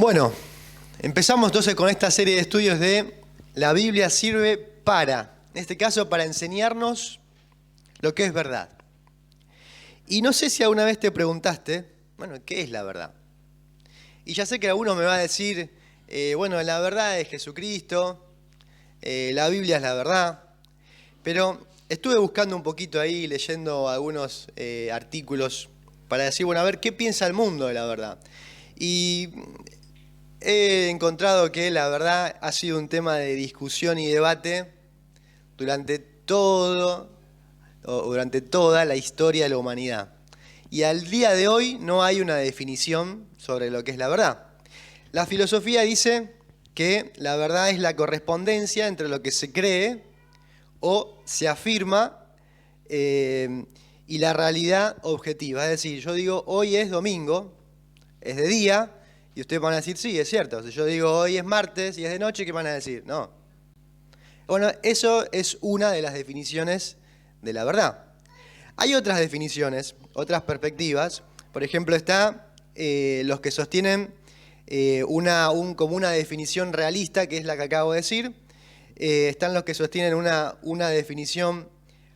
Bueno, empezamos entonces con esta serie de estudios de la Biblia sirve para, en este caso, para enseñarnos lo que es verdad. Y no sé si alguna vez te preguntaste, bueno, ¿qué es la verdad? Y ya sé que alguno me va a decir, bueno, la verdad es Jesucristo, la Biblia es la verdad, pero estuve buscando un poquito ahí, leyendo algunos artículos para decir, bueno, a ver, ¿qué piensa el mundo de la verdad? Y he encontrado que la verdad ha sido un tema de discusión y debate durante toda la historia de la humanidad. Y al día de hoy no hay una definición sobre lo que es la verdad. La filosofía dice que la verdad es la correspondencia entre lo que se cree o se afirma y la realidad objetiva. Es decir, yo digo hoy es domingo, es de día, y ustedes van a decir, sí, es cierto. Si yo digo hoy es martes y es de noche, ¿qué van a decir? No. Bueno, eso es una de las definiciones de la verdad. Hay otras definiciones, otras perspectivas. Por ejemplo, está los que sostienen como una definición realista, que es la que acabo de decir. Están los que sostienen una definición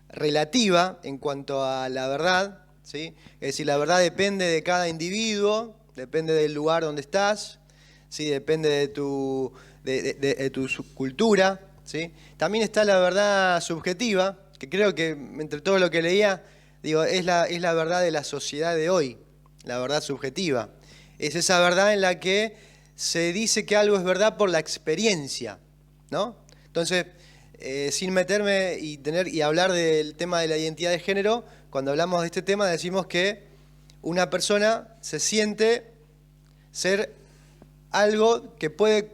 relativa en cuanto a la verdad, ¿sí? Es decir, la verdad depende de cada individuo, depende del lugar donde estás, ¿sí? Depende de tu cultura, ¿sí? También está la verdad subjetiva, que creo que entre todo lo que leía, digo, es la verdad de la sociedad de hoy, la verdad subjetiva. Es esa verdad en la que se dice que algo es verdad por la experiencia, ¿no? Entonces, sin meterme y hablar del tema de la identidad de género, cuando hablamos de este tema decimos que una persona se siente ser algo que puede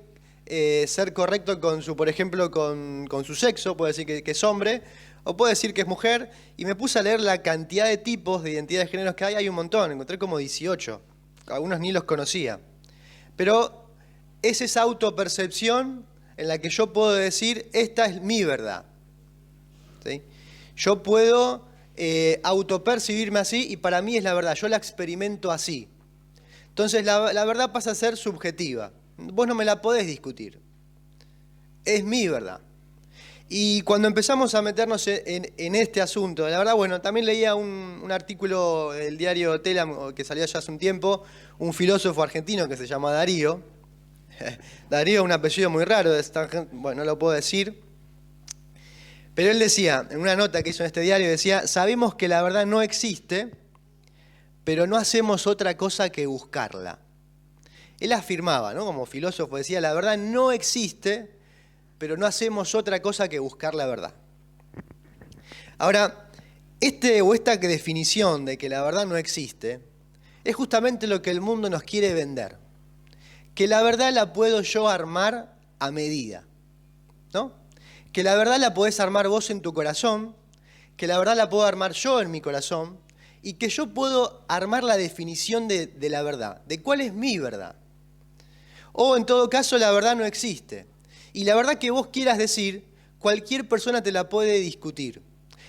ser correcto con su, por ejemplo, con su sexo, puede decir que es hombre, o puede decir que es mujer, y me puse a leer la cantidad de tipos de identidad de géneros que hay un montón, encontré como 18, algunos ni los conocía. Pero es esa autopercepción en la que yo puedo decir, esta es mi verdad, ¿sí? Yo puedo autopercibirme así y para mí es la verdad, yo la experimento así. Entonces la verdad pasa a ser subjetiva, vos no me la podés discutir, es mi verdad. Y cuando empezamos a meternos en este asunto, la verdad, bueno, también leía un artículo del diario Telam que salió ya hace un tiempo, un filósofo argentino que se llama Darío. Darío es un apellido muy raro, bueno, no lo puedo decir. Pero él decía, en una nota que hizo en este diario, decía, sabemos que la verdad no existe, pero no hacemos otra cosa que buscarla. Él afirmaba, ¿no? Como filósofo decía, la verdad no existe, pero no hacemos otra cosa que buscar la verdad. Ahora, esta definición de que la verdad no existe, es justamente lo que el mundo nos quiere vender. Que la verdad la puedo yo armar a medida, ¿no? Que la verdad la podés armar vos en tu corazón, que la verdad la puedo armar yo en mi corazón, y que yo puedo armar la definición de la verdad, de cuál es mi verdad. O en todo caso la verdad no existe. Y la verdad que vos quieras decir, cualquier persona te la puede discutir.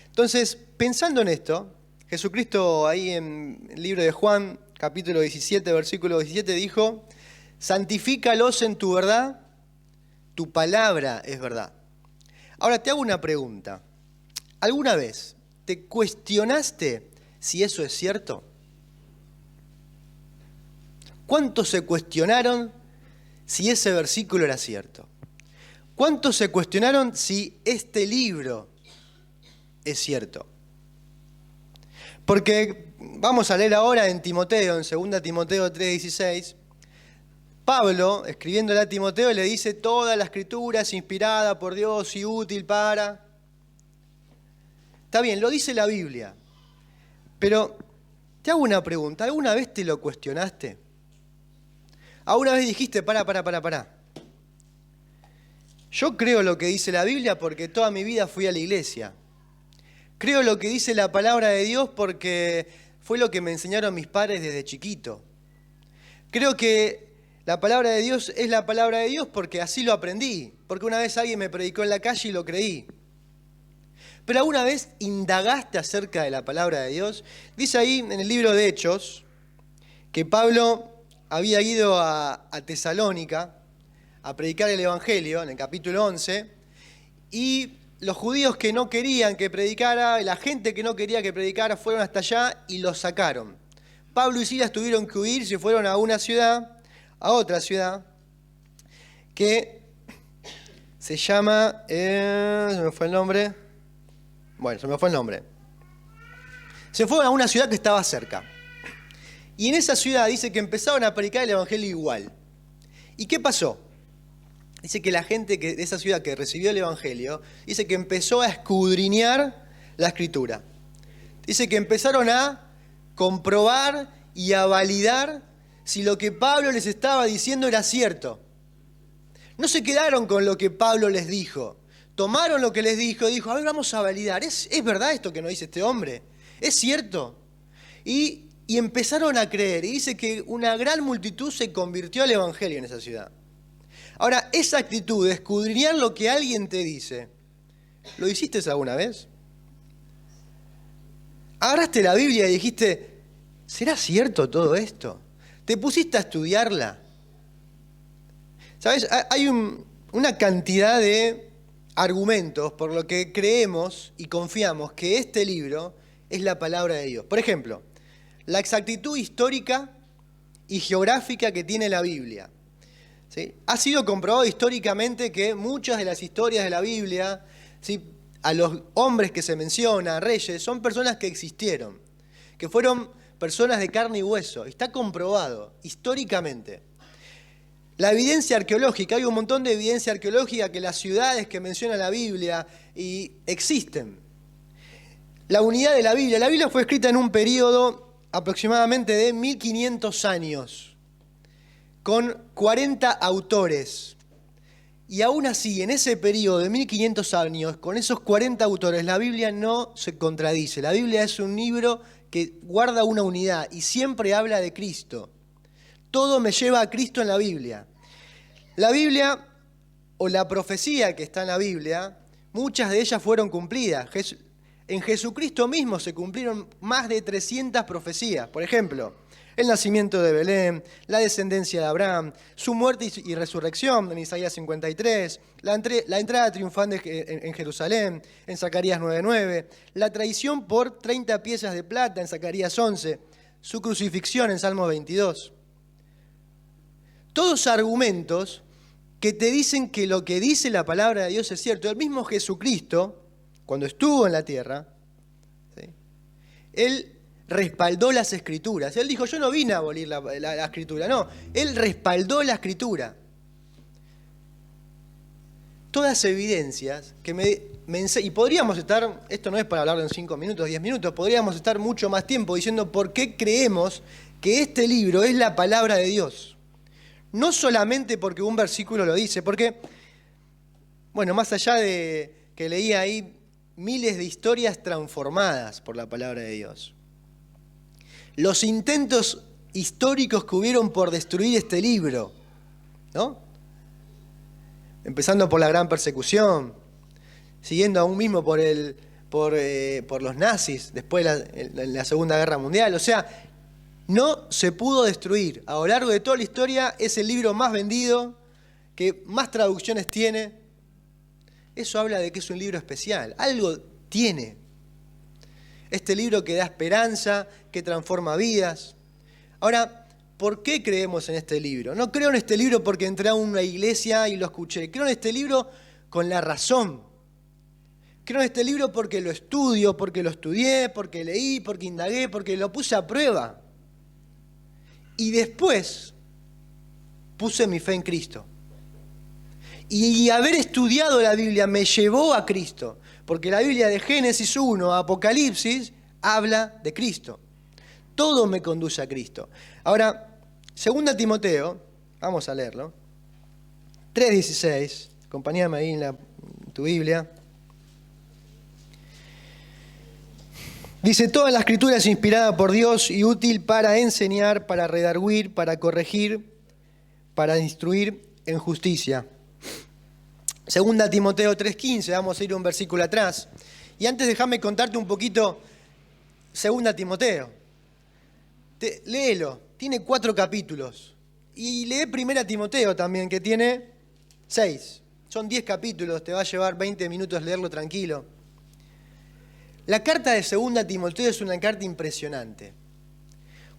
Entonces, pensando en esto, Jesucristo ahí en el libro de Juan, capítulo 17, versículo 17, dijo, santifícalos en tu verdad, tu palabra es verdad. Ahora te hago una pregunta. ¿Alguna vez te cuestionaste si eso es cierto? ¿Cuántos se cuestionaron si ese versículo era cierto? ¿Cuántos se cuestionaron si este libro es cierto? Porque vamos a leer ahora en Timoteo, en 2 Timoteo 3:16, Pablo, escribiéndole a Timoteo, le dice, toda la escritura es inspirada por Dios y útil para... Está bien, lo dice la Biblia, pero te hago una pregunta, ¿alguna vez te lo cuestionaste? ¿Alguna vez dijiste, pará? Yo creo lo que dice la Biblia porque toda mi vida fui a la iglesia. Creo lo que dice la palabra de Dios porque fue lo que me enseñaron mis padres desde chiquito. Creo que la palabra de Dios es la palabra de Dios porque así lo aprendí, porque una vez alguien me predicó en la calle y lo creí. Pero ¿alguna vez indagaste acerca de la palabra de Dios? Dice ahí en el libro de Hechos que Pablo había ido a Tesalónica a predicar el Evangelio, en el capítulo 11, y los judíos que no querían que predicara, la gente que no quería que predicara, fueron hasta allá y los sacaron. Pablo y Silas tuvieron que huir, se fueron a una ciudad, a otra ciudad, que se llama, se me fue el nombre, Se fueron a una ciudad que estaba cerca. Y en esa ciudad dice que empezaron a predicar el Evangelio igual. ¿Y qué pasó? Dice que la gente de esa ciudad que recibió el Evangelio, dice que empezó a escudriñar la Escritura. Dice que empezaron a comprobar y a validar si lo que Pablo les estaba diciendo era cierto. No se quedaron con lo que Pablo les dijo. Tomaron lo que les dijo y dijo, a ver, vamos a validar. ¿Es verdad esto que nos dice este hombre? ¿Es cierto? Y empezaron a creer. Y dice que una gran multitud se convirtió al Evangelio en esa ciudad. Ahora, esa actitud de escudriñar lo que alguien te dice, ¿lo hiciste alguna vez? Agarraste la Biblia y dijiste, ¿será cierto todo esto? ¿Te pusiste a estudiarla? ¿Sabes? Hay una cantidad de argumentos por lo que creemos y confiamos que este libro es la palabra de Dios. Por ejemplo, la exactitud histórica y geográfica que tiene la Biblia. ¿Sí? Ha sido comprobado históricamente que muchas de las historias de la Biblia, ¿sí?, a los hombres que se menciona, reyes, son personas que existieron, que fueron personas de carne y hueso. Está comprobado históricamente. La evidencia arqueológica, hay un montón de evidencia arqueológica que las ciudades que menciona la Biblia y existen. La unidad de la Biblia fue escrita en un periodo aproximadamente de 1500 años. Con 40 autores. Y aún así, en ese periodo de 1500 años, con esos 40 autores, la Biblia no se contradice. La Biblia es un libro que guarda una unidad y siempre habla de Cristo. Todo me lleva a Cristo en la Biblia. La Biblia, o la profecía que está en la Biblia, muchas de ellas fueron cumplidas. En Jesucristo mismo se cumplieron más de 300 profecías. Por ejemplo, el nacimiento de Belén, la descendencia de Abraham, su muerte y resurrección en Isaías 53, la entrada triunfante en Jerusalén en Zacarías 9:9, la traición por 30 piezas de plata en Zacarías 11, su crucifixión en Salmos 22. Todos argumentos que te dicen que lo que dice la palabra de Dios es cierto. El mismo Jesucristo, cuando estuvo en la tierra, ¿sí?, Él respaldó las Escrituras. Él dijo, yo no vine a abolir la Escritura, no. Él respaldó la Escritura. Todas evidencias que y podríamos estar, esto no es para hablarlo en 5 minutos, 10 minutos, podríamos estar mucho más tiempo diciendo por qué creemos que este libro es la palabra de Dios. No solamente porque un versículo lo dice, porque, bueno, más allá de que leí ahí miles de historias transformadas por la palabra de Dios. Los intentos históricos que hubieron por destruir este libro, ¿no? Empezando por la gran persecución, siguiendo aún mismo por los nazis, después en la Segunda Guerra Mundial. O sea, no se pudo destruir. A lo largo de toda la historia es el libro más vendido, que más traducciones tiene. Eso habla de que es un libro especial. Algo tiene. Este libro que da esperanza, que transforma vidas. Ahora, ¿por qué creemos en este libro? No creo en este libro porque entré a una iglesia y lo escuché. Creo en este libro con la razón. Creo en este libro porque lo estudio, porque lo estudié, porque leí, porque indagué, porque lo puse a prueba. Y después puse mi fe en Cristo. Y haber estudiado la Biblia me llevó a Cristo. Porque la Biblia de Génesis 1 a Apocalipsis habla de Cristo. Todo me conduce a Cristo. Ahora, 2 Timoteo, vamos a leerlo. 3:16, acompáñame ahí en tu Biblia. Dice, toda la Escritura es inspirada por Dios y útil para enseñar, para redarguir, para corregir, para instruir en justicia. 2 Timoteo 3:15, vamos a ir un versículo atrás. Y antes déjame contarte un poquito 2 Timoteo. Léelo, tiene 4 capítulos. Y lee 1 Timoteo también, que tiene 6. Son 10 capítulos, te va a llevar 20 minutos leerlo tranquilo. La carta de 2 Timoteo es una carta impresionante.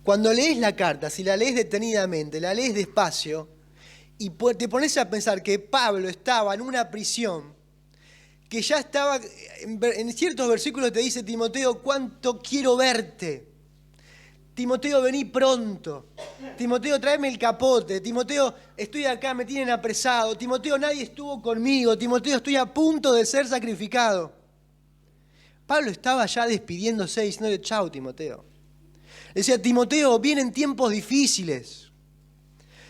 Cuando lees la carta, si la lees detenidamente, la lees despacio, y te pones a pensar que Pablo estaba en una prisión, que ya estaba, en ciertos versículos te dice, Timoteo, cuánto quiero verte. Timoteo, vení pronto. Timoteo, tráeme el capote. Timoteo, estoy acá, me tienen apresado. Timoteo, nadie estuvo conmigo. Timoteo, estoy a punto de ser sacrificado. Pablo estaba ya despidiéndose, diciéndole, chau, Timoteo. Le decía, Timoteo, vienen tiempos difíciles.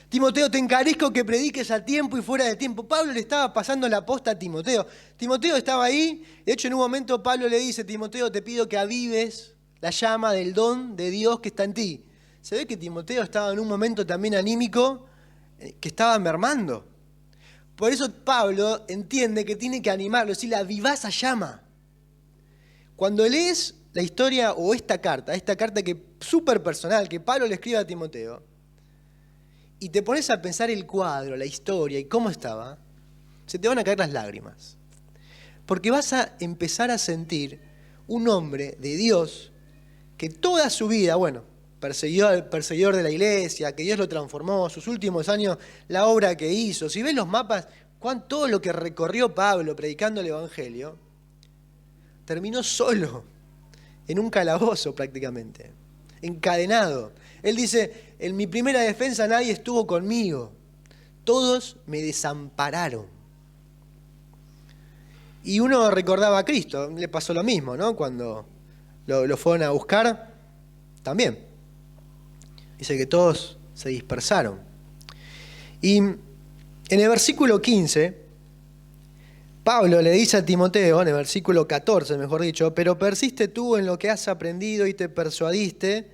Timoteo, te encarezco que prediques a tiempo y fuera de tiempo. Pablo le estaba pasando la posta a Timoteo. Timoteo estaba ahí. De hecho, en un momento Pablo le dice, Timoteo, te pido que avives la llama del don de Dios que está en ti. Se ve que Timoteo estaba en un momento también anímico que estaba mermando. Por eso Pablo entiende que tiene que animarlo, decirle, avivá esa llama. Cuando lees la historia o esta carta que súper personal, que Pablo le escribe a Timoteo, y te pones a pensar el cuadro, la historia y cómo estaba, se te van a caer las lágrimas. Porque vas a empezar a sentir un hombre de Dios que toda su vida, persiguió al perseguidor de la iglesia, que Dios lo transformó, sus últimos años, la obra que hizo. Si ves los mapas, todo lo que recorrió Pablo predicando el Evangelio, terminó solo, en un calabozo prácticamente, encadenado. Él dice, en mi primera defensa nadie estuvo conmigo, todos me desampararon. Y uno recordaba a Cristo, le pasó lo mismo, ¿no? Cuando lo fueron a buscar, también. Dice que todos se dispersaron. Y en el versículo 15, Pablo le dice a Timoteo, en el versículo 14, mejor dicho, pero persiste tú en lo que has aprendido y te persuadiste,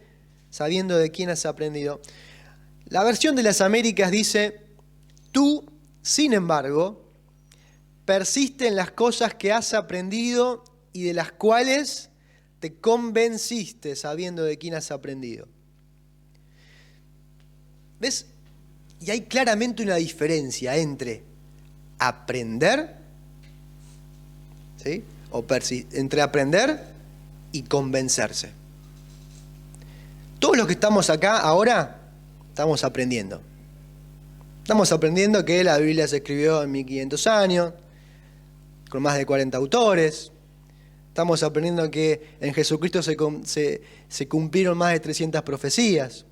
sabiendo de quién has aprendido. La versión de las Américas dice, tú, sin embargo, persiste en las cosas que has aprendido y de las cuales te convenciste sabiendo de quién has aprendido. ¿Ves? Y hay claramente una diferencia entre aprender, ¿sí? Entre aprender y convencerse. Todos los que estamos acá ahora estamos aprendiendo. Estamos aprendiendo que la Biblia se escribió en 1500 años, con más de 40 autores. Estamos aprendiendo que en Jesucristo se cumplieron más de 300 profecías.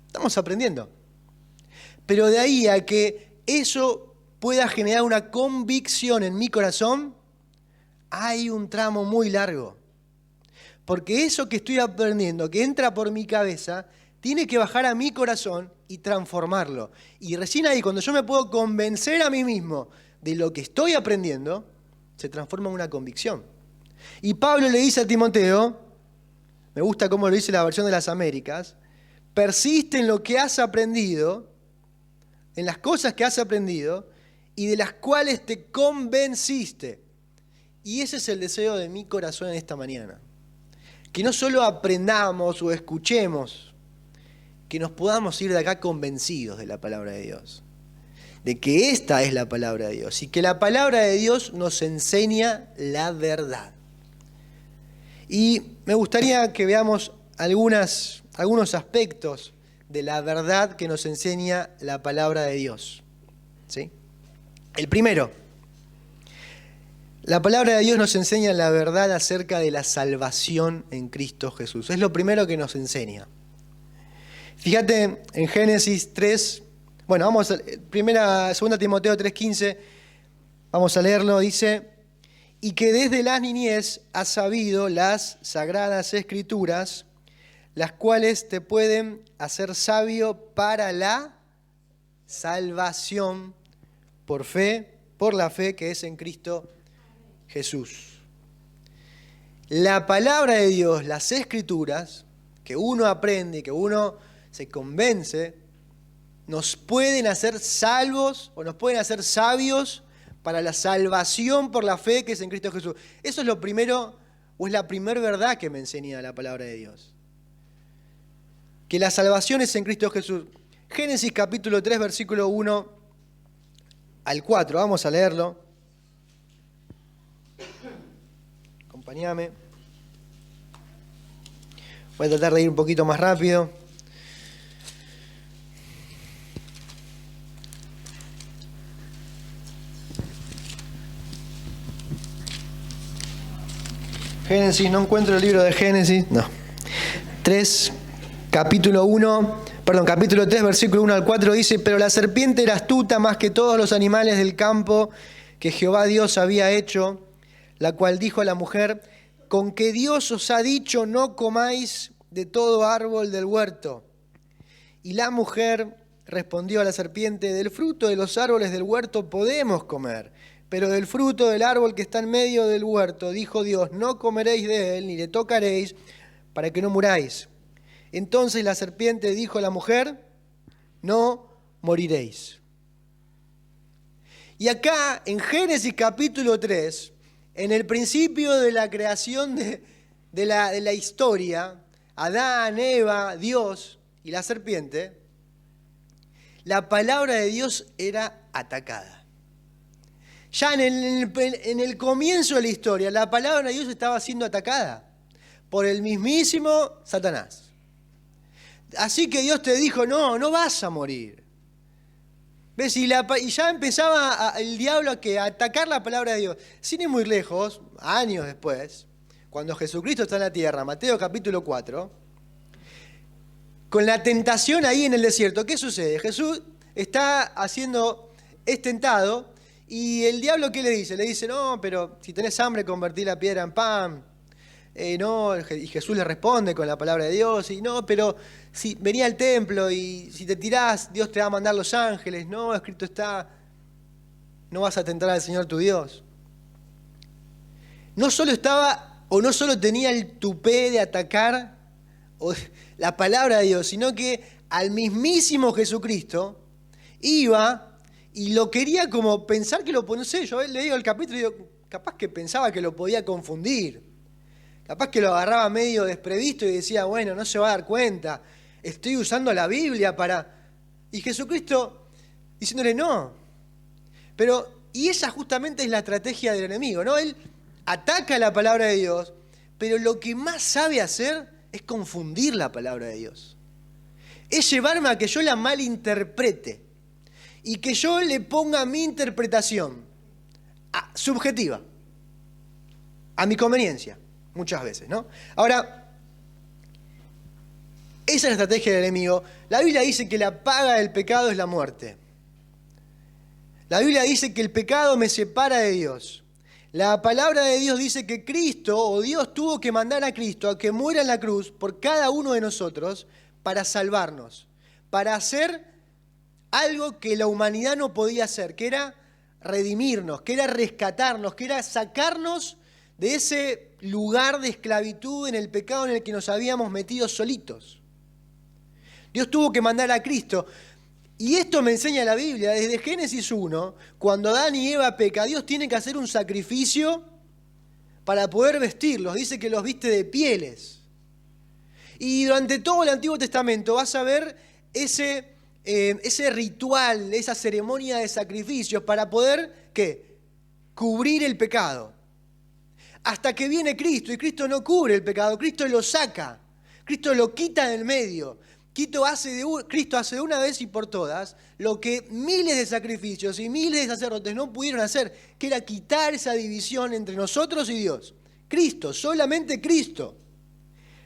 Estamos aprendiendo. Pero de ahí a que eso pueda generar una convicción en mi corazón, hay un tramo muy largo. Porque eso que estoy aprendiendo, que entra por mi cabeza, tiene que bajar a mi corazón y transformarlo. Y recién ahí, cuando yo me puedo convencer a mí mismo de lo que estoy aprendiendo, se transforma en una convicción. Y Pablo le dice a Timoteo, me gusta cómo lo dice la versión de las Américas, persiste en lo que has aprendido, en las cosas que has aprendido y de las cuales te convenciste. Y ese es el deseo de mi corazón en esta mañana. Que no solo aprendamos o escuchemos, que nos podamos ir de acá convencidos de la palabra de Dios. De que esta es la palabra de Dios y que la palabra de Dios nos enseña la verdad. Y me gustaría que veamos algunos aspectos de la verdad que nos enseña la palabra de Dios. ¿Sí? El primero, la palabra de Dios nos enseña la verdad acerca de la salvación en Cristo Jesús. Es lo primero que nos enseña. Fíjate en Génesis 3, vamos a 2 Timoteo 3:15, vamos a leerlo, dice, y que desde la niñez has sabido las sagradas escrituras, las cuales te pueden hacer sabio para la salvación por la fe que es en Cristo Jesús. La palabra de Dios, las escrituras, que uno aprende, que uno se convence, nos pueden hacer salvos o nos pueden hacer sabios para la salvación por la fe que es en Cristo Jesús. Eso es lo primero, o es la primera verdad que me enseña la palabra de Dios. Que la salvación es en Cristo Jesús. Génesis capítulo 3, versículo 1 al 4. Vamos a leerlo. Acompáñame. Voy a tratar de ir un poquito más rápido. Génesis, no encuentro el libro de Génesis. No. Capítulo 3, versículo 1 al 4 dice: pero la serpiente era astuta más que todos los animales del campo que Jehová Dios había hecho, la cual dijo a la mujer: con que Dios os ha dicho, no comáis de todo árbol del huerto. Y la mujer respondió a la serpiente: del fruto de los árboles del huerto podemos comer, pero del fruto del árbol que está en medio del huerto, dijo Dios, no comeréis de él, ni le tocaréis, para que no muráis. Entonces la serpiente dijo a la mujer: no moriréis. Y acá, en Génesis capítulo 3, en el principio de la creación de la historia, Adán, Eva, Dios y la serpiente, la palabra de Dios era atacada. Ya en el comienzo de la historia, la palabra de Dios estaba siendo atacada por el mismísimo Satanás. Así que Dios te dijo: no vas a morir. ¿Ves? Y ya empezaba el diablo a atacar la palabra de Dios. Sin ir muy lejos, años después, cuando Jesucristo está en la tierra, Mateo capítulo 4, con la tentación ahí en el desierto, ¿qué sucede? Jesús es tentado, y el diablo, ¿qué le dice? Le dice: no, pero si tenés hambre, convertí la piedra en pan. No, y Jesús le responde con la palabra de Dios: y no, pero si venía al templo y si te tirás, Dios te va a mandar los ángeles. No, escrito está, no vas a tentar al Señor tu Dios. No solo tenía el tupé de atacar la palabra de Dios, sino que al mismísimo Jesucristo iba y lo quería como pensar que no sé, yo le digo el capítulo y digo, capaz que pensaba que lo podía confundir. Capaz que lo agarraba medio desprevisto y decía: bueno, no se va a dar cuenta, estoy usando la Biblia para... Y Jesucristo diciéndole: no. Y esa justamente es la estrategia del enemigo, ¿no? Él ataca la palabra de Dios, pero lo que más sabe hacer es confundir la palabra de Dios. Es llevarme a que yo la malinterprete y que yo le ponga mi interpretación subjetiva, a mi conveniencia. Muchas veces, ¿no? Ahora, esa es la estrategia del enemigo. La Biblia dice que la paga del pecado es la muerte. La Biblia dice que el pecado me separa de Dios. La palabra de Dios dice que Cristo, o Dios, tuvo que mandar a Cristo a que muera en la cruz por cada uno de nosotros para salvarnos, para hacer algo que la humanidad no podía hacer, que era redimirnos, que era rescatarnos, que era sacarnos de ese lugar de esclavitud en el pecado en el que nos habíamos metido solitos. Dios tuvo que mandar a Cristo. Y esto me enseña la Biblia. Desde Génesis 1, cuando Adán y Eva pecan, Dios tiene que hacer un sacrificio para poder vestirlos. Dice que los viste de pieles. Y durante todo el Antiguo Testamento vas a ver ese ritual, esa ceremonia de sacrificios para poder, ¿qué? Cubrir el pecado. Hasta que viene Cristo, y Cristo no cubre el pecado, Cristo lo saca, Cristo lo quita del medio. Cristo hace de una vez y por todas lo que miles de sacrificios y miles de sacerdotes no pudieron hacer, que era quitar esa división entre nosotros y Dios. Cristo, solamente Cristo.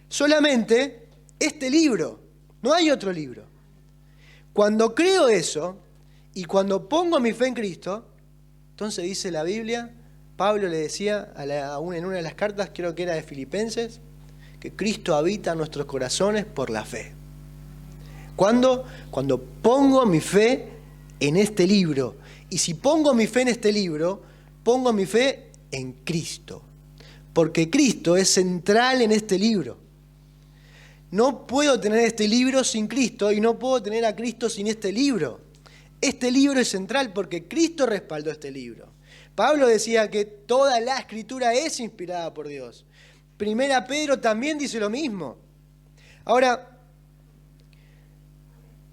Solamente este libro, no hay otro libro. Cuando creo eso y cuando pongo mi fe en Cristo, entonces dice la Biblia, Pablo le decía en una de las cartas, creo que era de Filipenses, que Cristo habita en nuestros corazones por la fe. ¿Cuándo? Cuando pongo mi fe en este libro. Y si pongo mi fe en este libro, pongo mi fe en Cristo. Porque Cristo es central en este libro. No puedo tener este libro sin Cristo y no puedo tener a Cristo sin este libro. Este libro es central porque Cristo respaldó este libro. Pablo decía que toda la Escritura es inspirada por Dios. Primera Pedro también dice lo mismo. Ahora,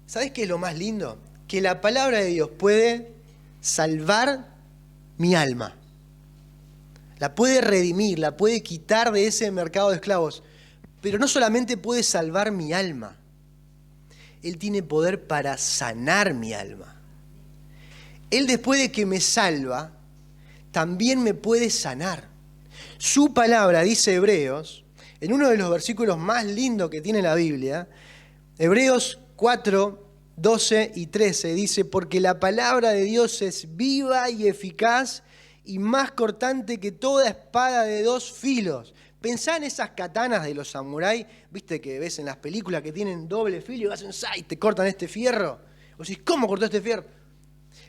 ¿Sabés qué es lo más lindo? Que la palabra de Dios puede salvar mi alma. La puede redimir, la puede quitar de ese mercado de esclavos. Pero no solamente puede salvar mi alma. Él tiene poder para sanar mi alma. Él, después de que me salva, también me puede sanar. Su palabra, dice Hebreos, en uno de los versículos más lindos que tiene la Biblia, Hebreos 4, 12 y 13, dice: porque la palabra de Dios es viva y eficaz y más cortante que toda espada de dos filos. Pensá en esas katanas de los samuráis, viste que ves en las películas que tienen doble filo y hacen ¡zai! Te cortan este fierro. O decís, ¿cómo cortó este fierro?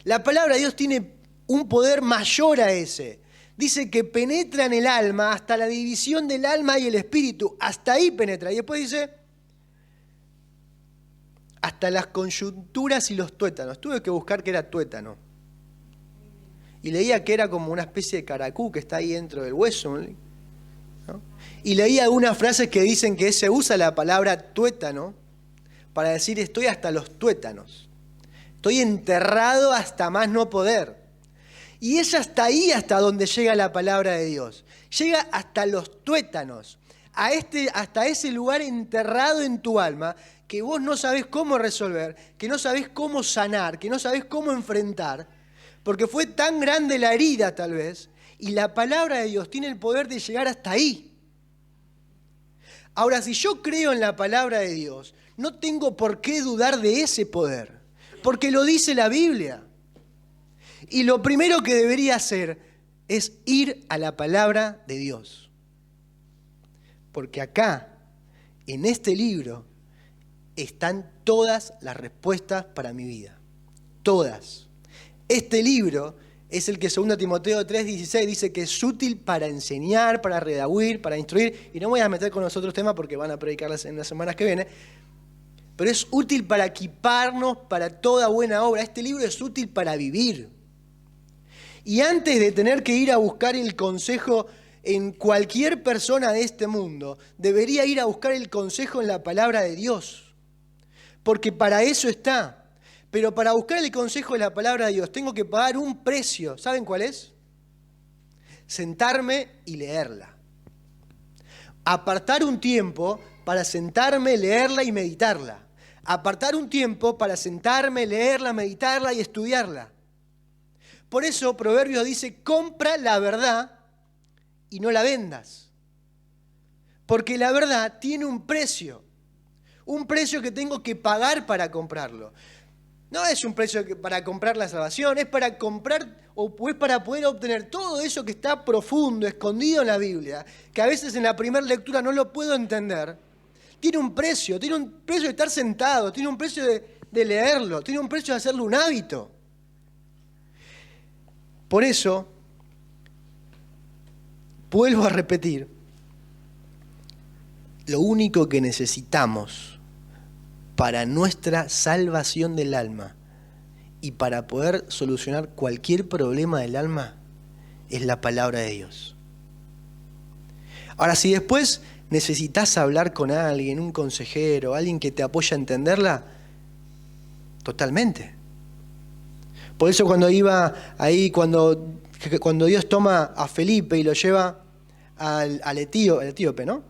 La palabra de Dios tiene un poder mayor a ese. Dice que penetra en el alma hasta la división del alma y el espíritu. Hasta ahí penetra. Y después dice, hasta las coyunturas y los tuétanos. Tuve que buscar qué era tuétano. Y leía que era como una especie de caracú que está ahí dentro del hueso, ¿no? Y leí algunas frases que dicen que se usa la palabra tuétano para decir estoy hasta los tuétanos. Estoy enterrado hasta más no poder. Y es hasta ahí hasta donde llega la palabra de Dios. Llega hasta los tuétanos, hasta ese lugar enterrado en tu alma que vos no sabés cómo resolver, que no sabés cómo sanar, que no sabés cómo enfrentar, porque fue tan grande la herida tal vez, y la palabra de Dios tiene el poder de llegar hasta ahí. Ahora, si yo creo en la palabra de Dios, no tengo por qué dudar de ese poder, porque lo dice la Biblia. Y lo primero que debería hacer es ir a la palabra de Dios. Porque acá, en este libro, están todas las respuestas para mi vida. Todas. Este libro es el que 2 Timoteo 3:16 dice que es útil para enseñar, para redarguir, para instruir. Y no me voy a meter con los otros temas porque van a predicarlas en las semanas que vienen. Pero es útil para equiparnos para toda buena obra. Este libro es útil para vivir. Y antes de tener que ir a buscar el consejo en cualquier persona de este mundo, debería ir a buscar el consejo en la palabra de Dios. Porque para eso está. Pero para buscar el consejo de la palabra de Dios tengo que pagar un precio. ¿Saben cuál es? Sentarme y leerla. Apartar un tiempo para sentarme, leerla y meditarla. Apartar un tiempo para sentarme, leerla, meditarla y estudiarla. Por eso Proverbios dice, compra la verdad y no la vendas. Porque la verdad tiene un precio que tengo que pagar para comprarlo. No es un precio para comprar la salvación, es para comprar o es para poder obtener todo eso que está profundo, escondido en la Biblia, que a veces en la primera lectura no lo puedo entender. Tiene un precio de estar sentado, tiene un precio de leerlo, tiene un precio de hacerlo un hábito. Por eso, vuelvo a repetir, lo único que necesitamos para nuestra salvación del alma y para poder solucionar cualquier problema del alma es la palabra de Dios. Ahora, si después necesitas hablar con alguien, un consejero, alguien que te apoye a entenderla, totalmente. Por eso cuando iba ahí, cuando Dios toma a Felipe y lo lleva al etíope, ¿no?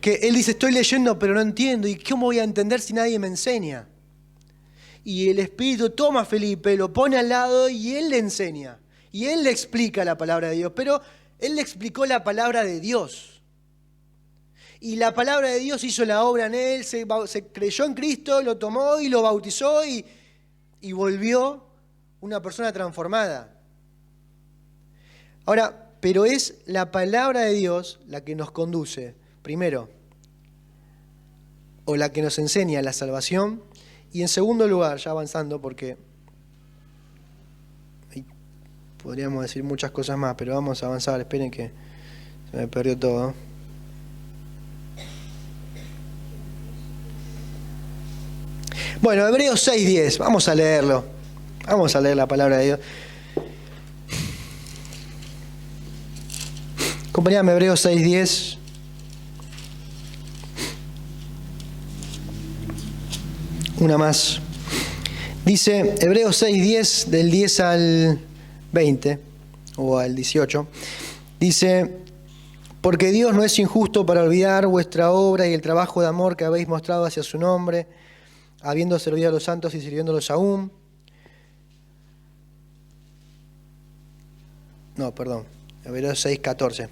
Que él dice, estoy leyendo pero no entiendo, ¿y cómo voy a entender si nadie me enseña? Y el Espíritu toma a Felipe, lo pone al lado y él le enseña. Y él le explica la palabra de Dios, pero él le explicó la palabra de Dios. Y la palabra de Dios hizo la obra en él, se creyó en Cristo, lo tomó y lo bautizó y volvió una persona transformada. Ahora, pero es la palabra de Dios la que nos conduce, primero, o la que nos enseña la salvación, y en segundo lugar, ya avanzando, porque podríamos decir muchas cosas más, pero vamos a avanzar, esperen que se me perdió todo. Bueno, Hebreos 6:10, vamos a leerlo. Vamos a leer la palabra de Dios. Acompañame, Hebreos 6:10. una más. Dice Hebreos 6:10, del 10 al 20, o al 18, dice: porque Dios no es injusto para olvidar vuestra obra y el trabajo de amor que habéis mostrado hacia su nombre, habiendo servido a los santos y sirviéndolos aún. No, perdón, Hebreos 6:14.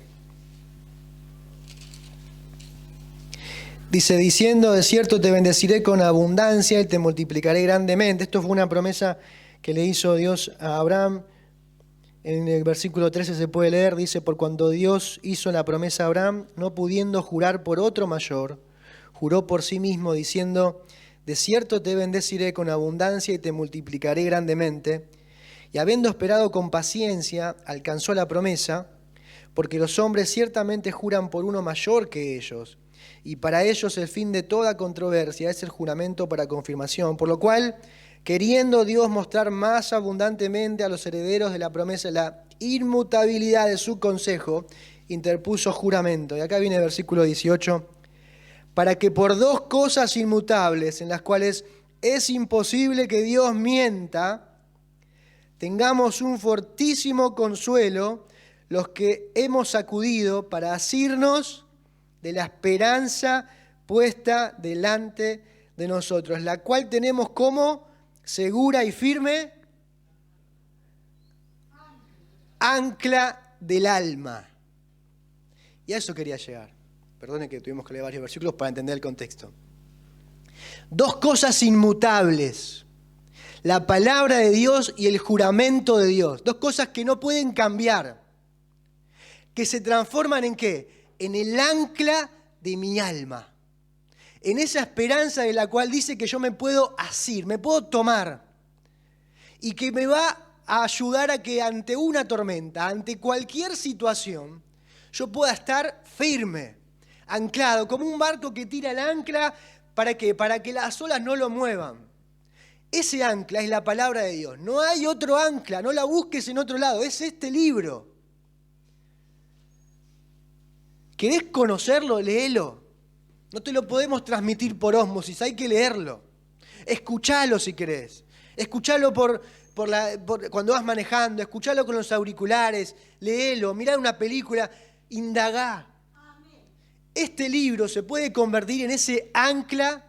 Dice, diciendo, de cierto te bendeciré con abundancia y te multiplicaré grandemente. Esto fue una promesa que le hizo Dios a Abraham. En el versículo 13 se puede leer, dice, por cuando Dios hizo la promesa a Abraham, no pudiendo jurar por otro mayor, juró por sí mismo, diciendo, de cierto te bendeciré con abundancia y te multiplicaré grandemente. Y habiendo esperado con paciencia, alcanzó la promesa, porque los hombres ciertamente juran por uno mayor que ellos, y para ellos el fin de toda controversia es el juramento para confirmación, por lo cual, queriendo Dios mostrar más abundantemente a los herederos de la promesa la inmutabilidad de su consejo, interpuso juramento. Y acá viene el versículo 18, para que por dos cosas inmutables, en las cuales es imposible que Dios mienta, tengamos un fortísimo consuelo los que hemos acudido para asirnos de la esperanza puesta delante de nosotros, la cual tenemos como segura y firme ancla del alma. Y a eso quería llegar. Perdone que tuvimos que leer varios versículos para entender el contexto. Dos cosas inmutables: la palabra de Dios y el juramento de Dios. Dos cosas que no pueden cambiar, que se transforman ¿en qué? En el ancla de mi alma, en esa esperanza de la cual dice que yo me puedo asir, me puedo tomar, y que me va a ayudar a que ante una tormenta, ante cualquier situación, yo pueda estar firme, anclado, como un barco que tira el ancla. ¿Para qué? Para que las olas no lo muevan. Ese ancla es la palabra de Dios. No hay otro ancla, no la busques en otro lado, es este libro. ¿Querés conocerlo? Léelo. No te lo podemos transmitir por ósmosis, hay que leerlo. Escuchalo si querés. Escuchalo cuando vas manejando, escuchalo con los auriculares, léelo, mirá una película, indagá. Este libro se puede convertir en ese ancla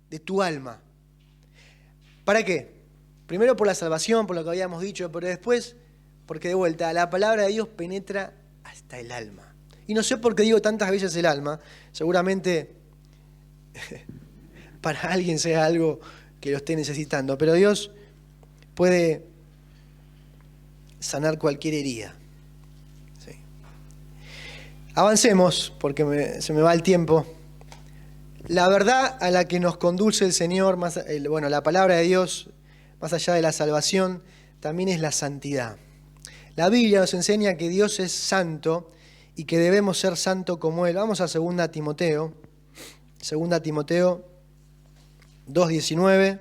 de tu alma. ¿Para qué? Primero por la salvación, por lo que habíamos dicho, pero después porque de vuelta la palabra de Dios penetra hasta el alma. Y no sé por qué digo tantas veces el alma, seguramente para alguien sea algo que lo esté necesitando, pero Dios puede sanar cualquier herida. Sí. Avancemos, porque se me va el tiempo. La verdad a la que nos conduce el Señor, la palabra de Dios, más allá de la salvación, también es la santidad. La Biblia nos enseña que Dios es santo y que debemos ser santos como Él. Vamos a 2 Timoteo 2:19.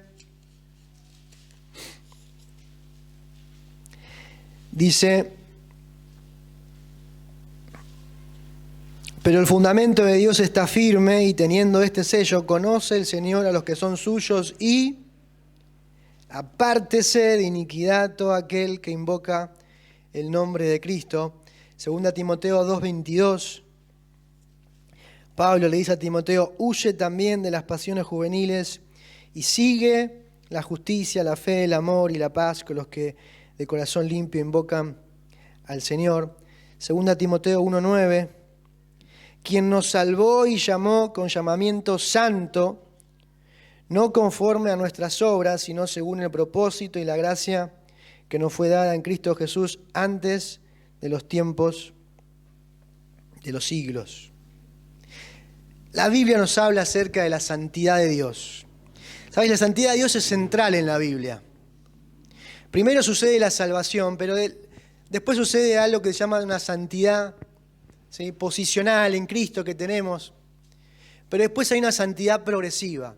Dice, pero el fundamento de Dios está firme y teniendo este sello, conoce el Señor a los que son suyos y apártese de iniquidad todo aquel que invoca el nombre de Cristo. 2 Timoteo 2:22. Pablo le dice a Timoteo, huye también de las pasiones juveniles y sigue la justicia, la fe, el amor y la paz con los que de corazón limpio invocan al Señor. 2 Timoteo 1:9, quien nos salvó y llamó con llamamiento santo, no conforme a nuestras obras, sino según el propósito y la gracia que nos fue dada en Cristo Jesús antes de los tiempos de los siglos. La Biblia nos habla acerca de la santidad de Dios. ¿Sabes? La santidad de Dios es central en la Biblia. Primero sucede la salvación, pero después sucede algo que se llama una santidad, ¿sí?, posicional en Cristo que tenemos. Pero después hay una santidad progresiva.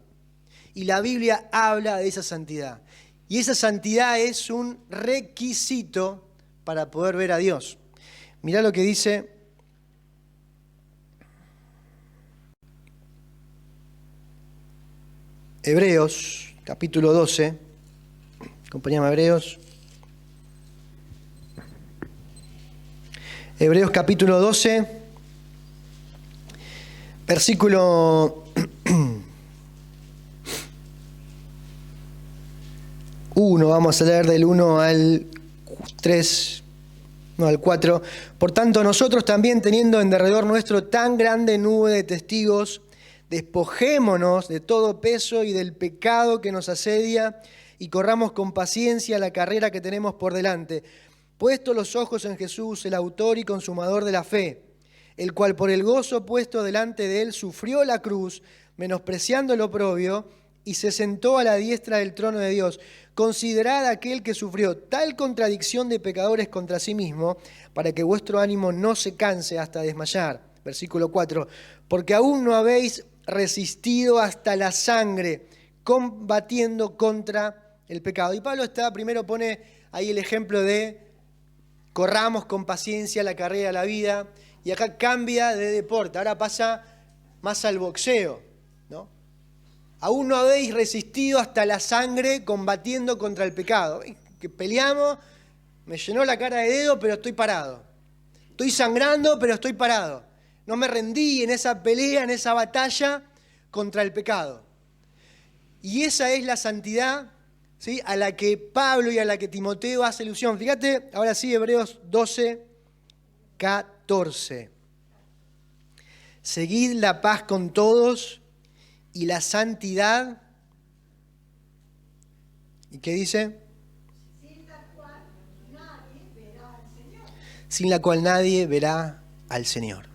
Y la Biblia habla de esa santidad. Y esa santidad es un requisito para poder ver a Dios. Mirá lo que dice Hebreos capítulo 12. Acompáñame a Hebreos. Hebreos capítulo 12, versículo 1, vamos a leer del 1 al 3, no, al 4. Por tanto, nosotros también, teniendo en derredor nuestro tan grande nube de testigos, despojémonos de todo peso y del pecado que nos asedia y corramos con paciencia la carrera que tenemos por delante, puestos los ojos en Jesús, el autor y consumador de la fe, el cual por el gozo puesto delante de él sufrió la cruz, menospreciando el oprobio, y se sentó a la diestra del trono de Dios. Considerad aquel que sufrió tal contradicción de pecadores contra sí mismo, para que vuestro ánimo no se canse hasta desmayar. Versículo 4. Porque aún no habéis resistido hasta la sangre, combatiendo contra el pecado. Y Pablo primero pone ahí el ejemplo de corramos con paciencia la carrera de la vida, y acá cambia de deporte, ahora pasa más al boxeo, ¿no? Aún no habéis resistido hasta la sangre combatiendo contra el pecado. Que peleamos, me llenó la cara de dedo, pero estoy parado. Estoy sangrando, pero estoy parado. No me rendí en esa pelea, en esa batalla contra el pecado. Y esa es la santidad, ¿sí?, a la que Pablo y a la que Timoteo hace alusión. Fíjate, ahora sí, Hebreos 12, 14. Seguid la paz con todos y la santidad. ¿Y qué dice? Sin la cual nadie verá al Señor. Sin la cual nadie verá al Señor.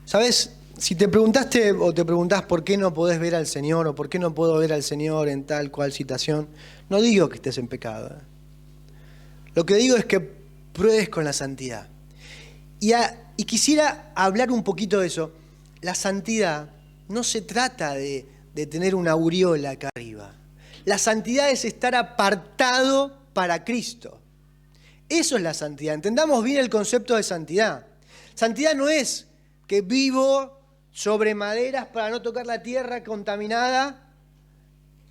¿Sabes? Si te preguntaste o te preguntás por qué no podés ver al Señor o por qué no puedo ver al Señor en tal cual situación, no digo que estés en pecado. Lo que digo es que pruebes con la santidad. Y quisiera hablar un poquito de eso. La santidad no se trata de tener una aureola acá arriba. La santidad es estar apartado para Cristo. Eso es la santidad. Entendamos bien el concepto de santidad. Santidad no es que vivo sobre maderas para no tocar la tierra contaminada.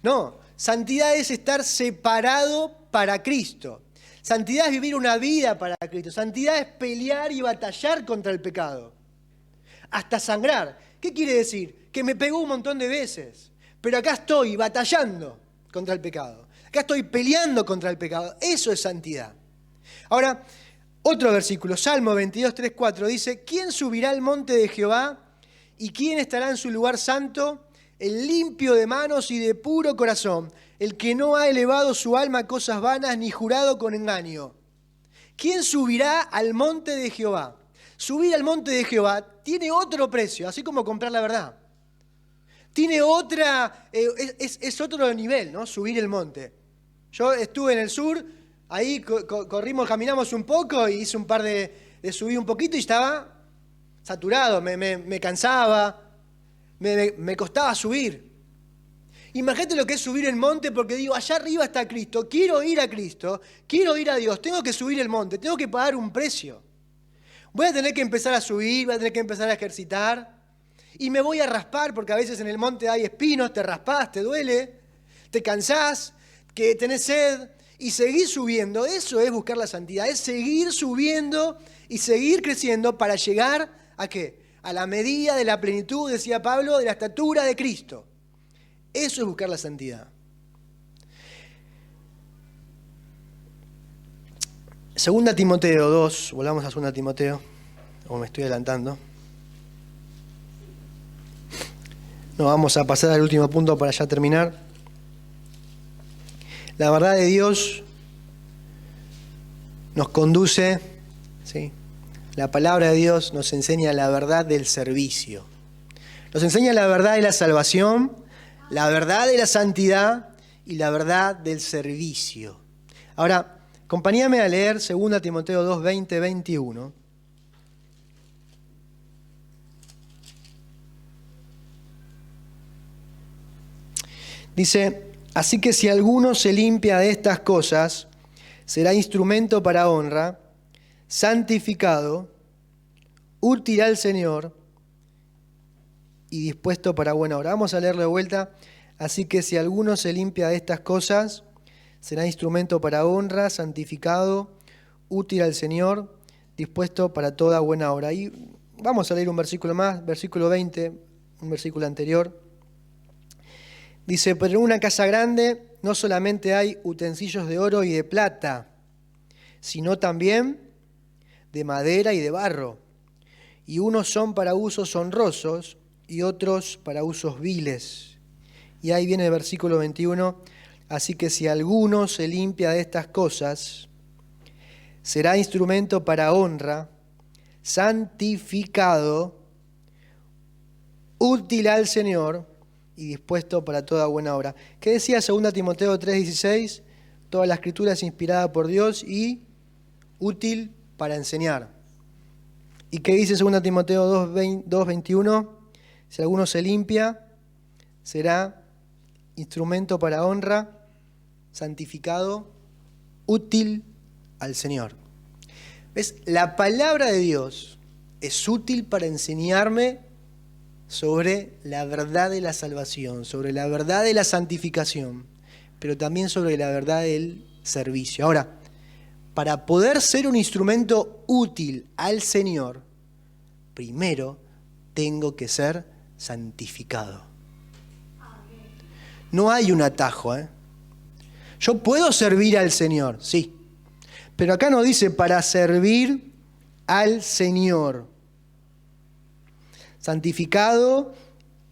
No, santidad es estar separado para Cristo. Santidad es vivir una vida para Cristo. Santidad es pelear y batallar contra el pecado. Hasta sangrar. ¿Qué quiere decir? Que me pegó un montón de veces, pero acá estoy batallando contra el pecado. Acá estoy peleando contra el pecado. Eso es santidad. Ahora, otro versículo, Salmo 22, 3, 4, dice: ¿Quién subirá al monte de Jehová? ¿Y quién estará en su lugar santo? El limpio de manos y de puro corazón, el que no ha elevado su alma a cosas vanas ni jurado con engaño. ¿Quién subirá al monte de Jehová? Subir al monte de Jehová tiene otro precio, así como comprar la verdad. Tiene otra, es otro nivel, ¿no? Subir el monte. Yo estuve en el sur, ahí corrimos, caminamos un poco y hice un par de subí un poquito y estaba saturado, me cansaba, me costaba subir. Imagínate lo que es subir el monte, porque digo, allá arriba está Cristo, quiero ir a Cristo, quiero ir a Dios, tengo que subir el monte, tengo que pagar un precio. Voy a tener que empezar a subir, voy a tener que empezar a ejercitar y me voy a raspar, porque a veces en el monte hay espinos, te raspás, te duele, te cansás, que tenés sed y seguís subiendo. Eso es buscar la santidad, es seguir subiendo y seguir creciendo para llegar ¿a qué? A la medida de la plenitud, decía Pablo, de la estatura de Cristo. Eso es buscar la santidad. Segunda Timoteo 2, volvamos a Segunda Timoteo, o me estoy adelantando. No, vamos a pasar al último punto para ya terminar. La verdad de Dios nos conduce, ¿sí? La palabra de Dios nos enseña la verdad del servicio. Nos enseña la verdad de la salvación, la verdad de la santidad y la verdad del servicio. Ahora, acompáñame a leer 2 Timoteo 2, 20, 21. Dice: así que si alguno se limpia de estas cosas, será instrumento para honra, santificado, útil al Señor y dispuesto para buena obra. Vamos a leerlo de vuelta. Así que si alguno se limpia de estas cosas, será instrumento para honra, santificado, útil al Señor, dispuesto para toda buena obra. Y vamos a leer un versículo más, versículo 20, un versículo anterior. Dice, pero en una casa grande no solamente hay utensilios de oro y de plata, sino también de madera y de barro. Y unos son para usos honrosos y otros para usos viles. Y ahí viene el versículo 21. Así que si alguno se limpia de estas cosas, será instrumento para honra, santificado, útil al Señor y dispuesto para toda buena obra. ¿Qué decía 2 Timoteo 3:16? Toda la escritura es inspirada por Dios y útil para enseñar. ¿Y qué dice 2 Timoteo 2:21? Si alguno se limpia, será instrumento para honra, santificado, útil al Señor. ¿Ves? La palabra de Dios es útil para enseñarme sobre la verdad de la salvación, sobre la verdad de la santificación, pero también sobre la verdad del servicio. Ahora, para poder ser un instrumento útil al Señor, primero tengo que ser santificado. No hay un atajo, ¿eh? Yo puedo servir al Señor, sí, pero acá no dice para servir al Señor. Santificado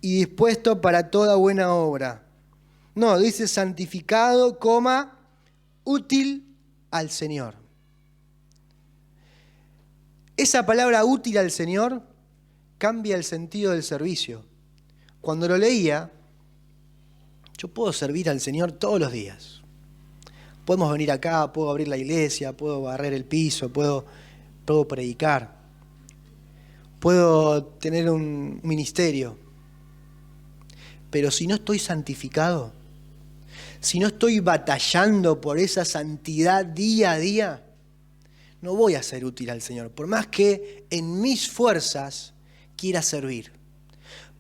y dispuesto para toda buena obra. No, dice santificado, útil al Señor. Esa palabra útil al Señor cambia el sentido del servicio. Cuando lo leía, yo puedo servir al Señor todos los días. Podemos venir acá, puedo abrir la iglesia, puedo barrer el piso, puedo predicar, puedo tener un ministerio. Pero si no estoy santificado, si no estoy batallando por esa santidad día a día, no voy a ser útil al Señor. Por más que en mis fuerzas quiera servir.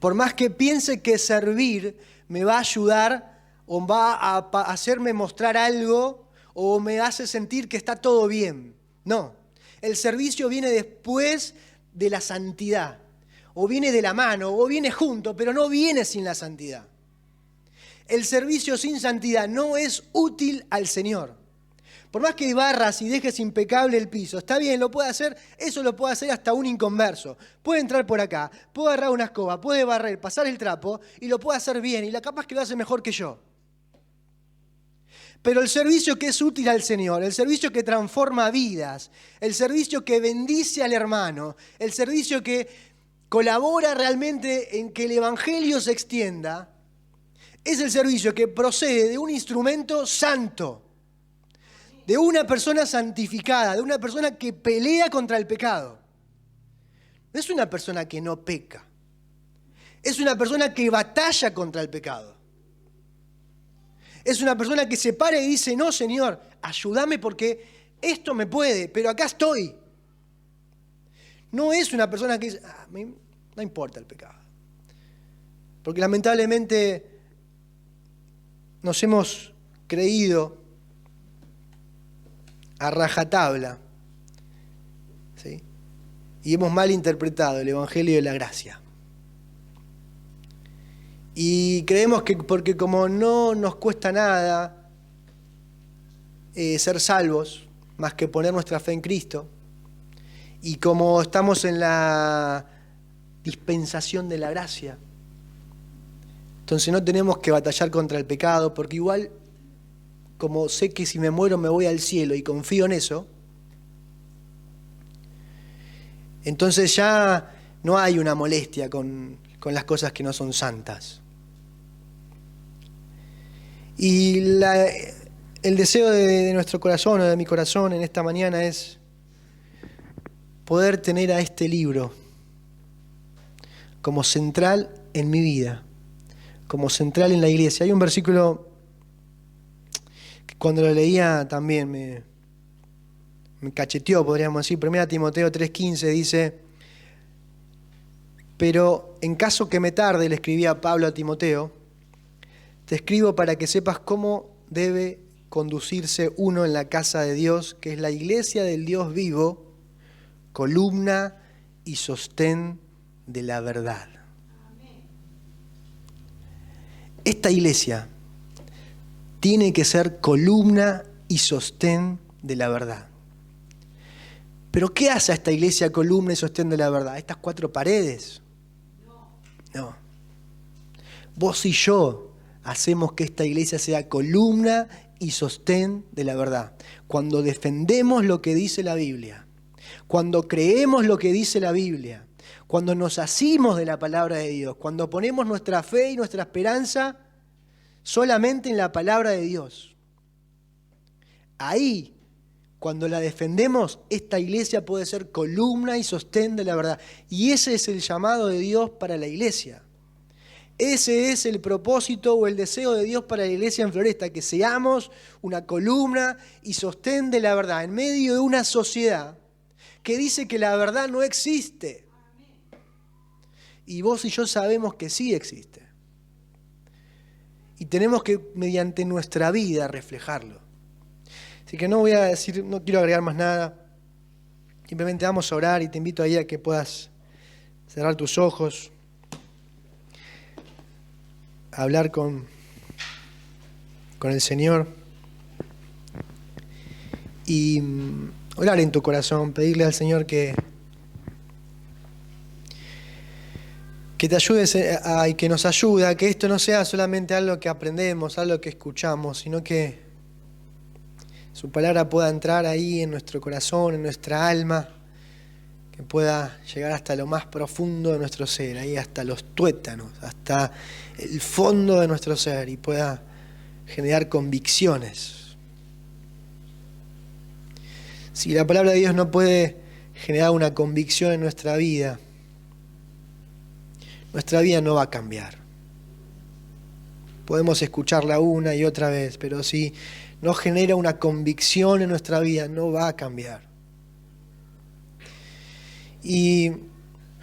Por más que piense que servir me va a ayudar o va a hacerme mostrar algo o me hace sentir que está todo bien. No, el servicio viene después de la santidad. O viene de la mano, o viene junto, pero no viene sin la santidad. El servicio sin santidad no es útil al Señor. Por más que barras y dejes impecable el piso, está bien, lo puede hacer, eso lo puede hacer hasta un inconverso. Puede entrar por acá, puede agarrar una escoba, puede barrer, pasar el trapo y lo puede hacer bien y la capaz que lo hace mejor que yo. Pero el servicio que es útil al Señor, el servicio que transforma vidas, el servicio que bendice al hermano, el servicio que colabora realmente en que el evangelio se extienda, es el servicio que procede de un instrumento santo, de una persona santificada, de una persona que pelea contra el pecado. No es una persona que no peca, es una persona que batalla contra el pecado. Es una persona que se para y dice, no, Señor, ayúdame porque esto me puede, pero acá estoy. No es una persona que dice, no importa el pecado. Porque lamentablemente nos hemos creído a rajatabla, ¿sí? Y hemos malinterpretado el Evangelio de la gracia. Y creemos que porque como no nos cuesta nada ser salvos, más que poner nuestra fe en Cristo, y como estamos en la dispensación de la gracia, entonces no tenemos que batallar contra el pecado, porque igual, como sé que si me muero me voy al cielo y confío en eso, entonces ya no hay una molestia con las cosas que no son santas. Y el deseo de nuestro corazón o de mi corazón en esta mañana es poder tener a este libro como central en mi vida, como central en la iglesia. Hay un versículo que cuando lo leía también me cacheteó, podríamos decir. 1 Timoteo 3:15 dice, pero en caso que me tarde, le escribía Pablo a Timoteo, Te escribo para que sepas cómo debe conducirse uno en la casa de Dios, que es la iglesia del Dios vivo, columna y sostén de la verdad. Esta iglesia tiene que ser columna y sostén de la verdad. ¿Pero qué hace a esta iglesia columna y sostén de la verdad? ¿Estas 4 paredes? No. Vos y yo hacemos que esta iglesia sea columna y sostén de la verdad. Cuando defendemos lo que dice la Biblia, cuando creemos lo que dice la Biblia, cuando nos asimos de la palabra de Dios, cuando ponemos nuestra fe y nuestra esperanza solamente en la palabra de Dios. Ahí, cuando la defendemos, esta iglesia puede ser columna y sostén de la verdad. Y ese es el llamado de Dios para la iglesia. Ese es el propósito o el deseo de Dios para la iglesia en Floresta, que seamos una columna y sostén de la verdad en medio de una sociedad que dice que la verdad no existe. Y vos y yo sabemos que sí existe. Y tenemos que, mediante nuestra vida, reflejarlo. Así que no voy a decir, no quiero agregar más nada. Simplemente vamos a orar y te invito ahí a que puedas cerrar tus ojos, hablar con el Señor y orar en tu corazón, pedirle al Señor que te ayudes y que nos ayude a que esto no sea solamente algo que aprendemos, algo que escuchamos, sino que su palabra pueda entrar ahí en nuestro corazón, en nuestra alma, que pueda llegar hasta lo más profundo de nuestro ser, ahí hasta los tuétanos, hasta el fondo de nuestro ser y pueda generar convicciones. Si la palabra de Dios no puede generar una convicción en nuestra vida no va a cambiar. Podemos escucharla una y otra vez, pero si no genera una convicción en nuestra vida, no va a cambiar. Y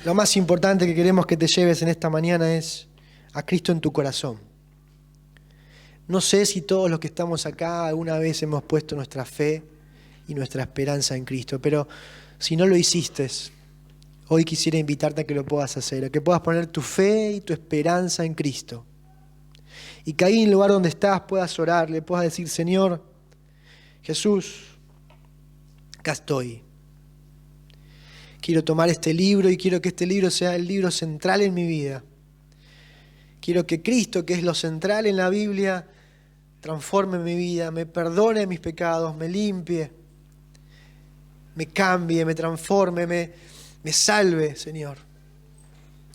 lo más importante que queremos que te lleves en esta mañana es a Cristo en tu corazón. No sé si todos los que estamos acá alguna vez hemos puesto nuestra fe y nuestra esperanza en Cristo, pero si no lo hiciste, hoy quisiera invitarte a que lo puedas hacer, a que puedas poner tu fe y tu esperanza en Cristo. Y que ahí en el lugar donde estás puedas orar, le puedas decir, Señor, Jesús, acá estoy. Quiero tomar este libro y quiero que este libro sea el libro central en mi vida. Quiero que Cristo, que es lo central en la Biblia, transforme mi vida, me perdone mis pecados, me limpie, me cambie, me transforme, me salve, Señor.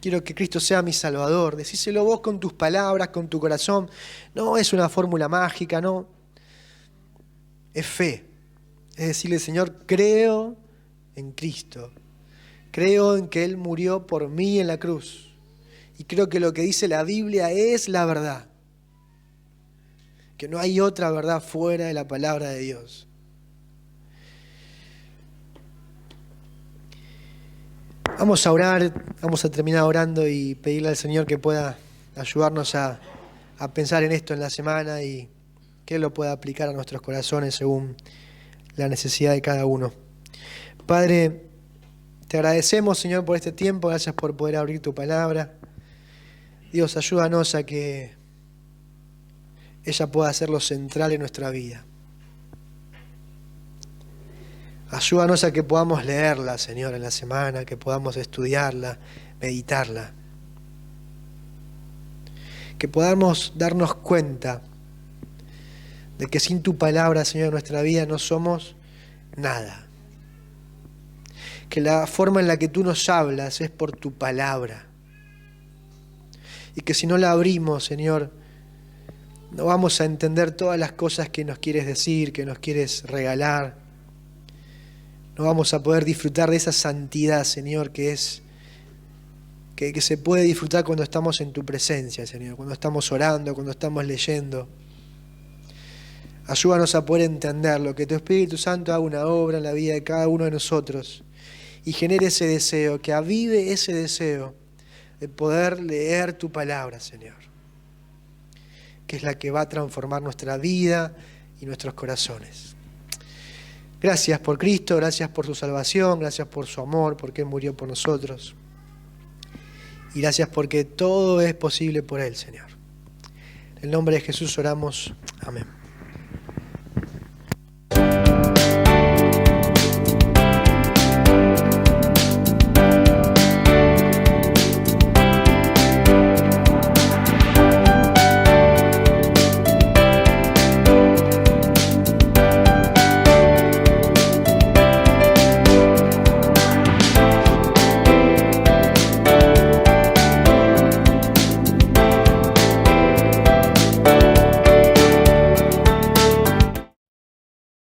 Quiero que Cristo sea mi Salvador. Decíselo vos con tus palabras, con tu corazón. No es una fórmula mágica, no. Es fe. Es decirle, Señor, creo en Cristo. Creo en que Él murió por mí en la cruz. Y creo que lo que dice la Biblia es la verdad. Que no hay otra verdad fuera de la palabra de Dios. Vamos a orar, vamos a terminar orando y pedirle al Señor que pueda ayudarnos a pensar en esto en la semana y que Él lo pueda aplicar a nuestros corazones según la necesidad de cada uno. Padre, te agradecemos, Señor, por este tiempo, gracias por poder abrir tu palabra. Dios, ayúdanos a que ella pueda ser lo central en nuestra vida. Ayúdanos a que podamos leerla, Señor, en la semana, que podamos estudiarla, meditarla. Que podamos darnos cuenta de que sin tu palabra, Señor, en nuestra vida no somos nada. Que la forma en la que tú nos hablas es por tu palabra. Y que si no la abrimos, Señor, no vamos a entender todas las cosas que nos quieres decir, que nos quieres regalar. No vamos a poder disfrutar de esa santidad, Señor, que se puede disfrutar cuando estamos en tu presencia, Señor, cuando estamos orando, cuando estamos leyendo. Ayúdanos a poder entenderlo, que tu Espíritu Santo haga una obra en la vida de cada uno de nosotros y genere ese deseo, que avive ese deseo de poder leer tu palabra, Señor. que es la que va a transformar nuestra vida y nuestros corazones. Gracias por Cristo, gracias por su salvación, gracias por su amor, porque Él murió por nosotros. Y gracias porque todo es posible por Él, Señor. En el nombre de Jesús oramos. Amén.